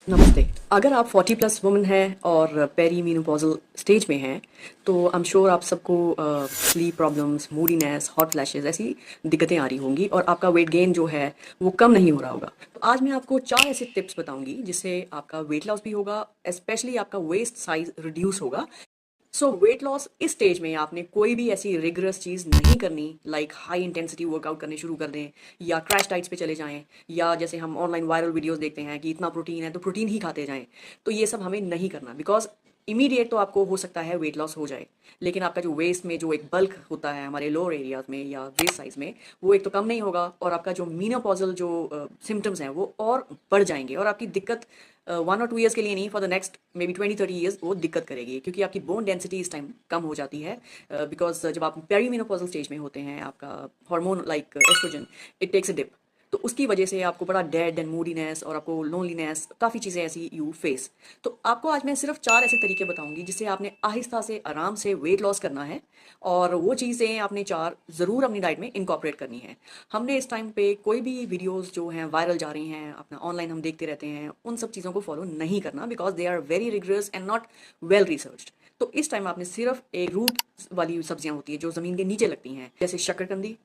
नमस्ते। अगर आप 40 प्लस वुमन हैं और पेरी मीनोपॉज़ल स्टेज में हैं, तो आई एम श्योर आप सबको स्लीप प्रॉब्लम्स, मूडीनेस, हॉट फ्लैशेस ऐसी दिक्कतें आ रही होंगी और आपका वेट गेन जो है वो कम नहीं हो रहा होगा। तो आज मैं आपको 4 ऐसे टिप्स बताऊंगी जिससे आपका वेट लॉस भी होगा, स्पेशली आपका वेस्ट साइज रिड्यूस होगा। सो वेट लॉस इस स्टेज में आपने कोई भी ऐसी रिगरस चीज़ नहीं करनी, लाइक हाई इंटेंसिटी वर्कआउट करने शुरू कर दें या क्रैश डाइट्स पे चले जाएं, या जैसे हम ऑनलाइन वायरल वीडियोस देखते हैं कि इतना प्रोटीन है तो प्रोटीन ही खाते जाएं। तो ये सब हमें नहीं करना, बिकॉज इमीडिएट तो आपको हो सकता है वेट लॉस हो जाए, लेकिन आपका जो वेस्ट में जो एक बल्क होता है हमारे लोअर एरियाज में या वेस्ट साइज में, वो एक तो कम नहीं होगा और आपका जो मीनोपॉजल जो सिम्टम्स हैं वो और बढ़ जाएंगे और आपकी दिक्कत 1 और 2 ईयर्स के लिए नहीं, for the next may be 20-30 years वो दिक्कत करेगी, क्योंकि आपकी बोन डेंसिटी इस टाइम कम हो जाती है। बिकॉज जब आप पेरीमेनोपॉजल स्टेज में होते हैं, आपका hormone like estrogen it takes a dip, तो उसकी वजह से आपको बड़ा डेड एंड मूडीनेस और आपको लोनलीनेस, काफ़ी चीज़ें ऐसी यू फेस। तो आपको आज मैं सिर्फ 4 ऐसे तरीके बताऊंगी जिससे आपने आहिस्ता से आराम से वेट लॉस करना है, और वो चीज़ें आपने 4 ज़रूर अपनी डाइट में इनकॉर्पोरेट करनी है। हमने इस टाइम पे कोई भी वीडियोस जो हैं वायरल जा रही हैं, अपना ऑनलाइन हम देखते रहते हैं, उन सब चीज़ों को फॉलो नहीं करना, because they are very rigorous and not well researched. तो इस टाइम आपने सिर्फ एक रूट वाली सब्जियां होती है जो ज़मीन के नीचे लगती हैं, जैसे शकरकंदी,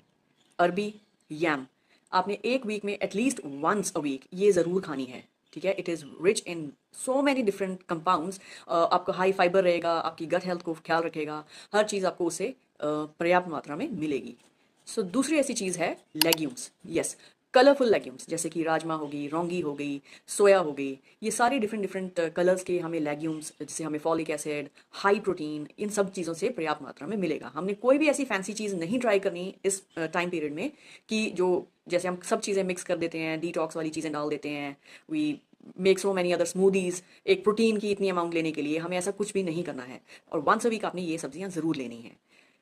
अरबी, यम, आपने एक वीक में एटलीस्ट वंस अ वीक ये ज़रूर खानी है। ठीक है, it is rich in so many different compounds. आपका हाई फाइबर रहेगा, आपकी गट हेल्थ को ख्याल रखेगा, हर चीज़ आपको उससे पर्याप्त मात्रा में मिलेगी। सो दूसरी ऐसी चीज़ है लेग्यूम्स। यस, कलरफुल लेग्यूम्स, जैसे कि राजमा हो गई, रोंगी हो गई, सोया हो गई, ये सारे डिफरेंट डिफरेंट कलर्स के हमें लेग्यूम्स, जिससे हमें फॉलिक एसिड, हाई प्रोटीन, इन सब चीज़ों से पर्याप्त मात्रा में मिलेगा। हमने कोई भी ऐसी फैंसी चीज़ नहीं ट्राई करनी इस टाइम पीरियड में कि जो, जैसे हम सब चीज़ें मिक्स कर देते हैं, डिटॉक्स वाली चीज़ें डाल देते हैं, we make so many other smoothies एक प्रोटीन की इतनी अमाउंट लेने के लिए, हमें ऐसा कुछ भी नहीं करना है। और वंस अ वीक आपने ये सब्जियां ज़रूर लेनी है।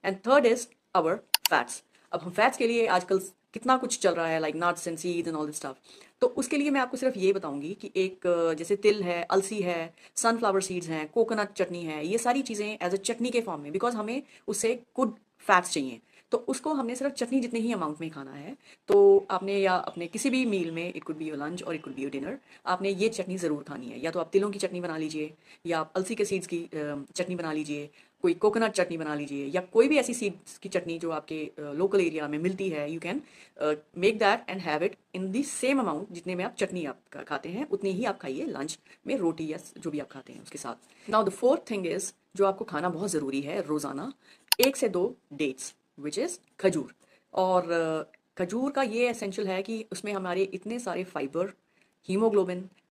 And third is our fats. अब हम फैट्स के लिए आजकल कितना कुछ चल रहा है, like nuts and seeds and all this stuff. तो उसके लिए मैं आपको सिर्फ ये बताऊंगी कि एक जैसे तिल है, अलसी है, सनफ्लावर सीड्स हैं, कोकोनट चटनी है, ये सारी चीज़ें एज अ चटनी के फॉर्म में, बिकॉज हमें उससे गुड फैट्स चाहिए, तो उसको हमने सिर्फ चटनी जितने ही अमाउंट में खाना है। तो आपने या अपने किसी भी मील में, it could be your lunch और it could be your dinner, आपने ये चटनी ज़रूर खानी है। या तो आप तिलों की चटनी बना लीजिए, या आप अलसी के सीड्स की चटनी बना लीजिए, कोई कोकोनट चटनी बना लीजिए, या कोई भी ऐसी सीड्स की चटनी जो आपके लोकल एरिया में मिलती है। You can make that and have it in the same amount, जितने में आप चटनी आप खाते हैं उतनी ही आप खाइए लंच में, रोटी या जो भी आप खाते हैं उसके साथ। Now the fourth thing is, जो आपको खाना बहुत ज़रूरी है रोज़ाना, 1 से 2 डेट्स, विच इज़ खजूर। और खजूर का ये एसेंशियल है कि उसमें हमारे इतने सारे फाइबर, हीमोग्लोबिन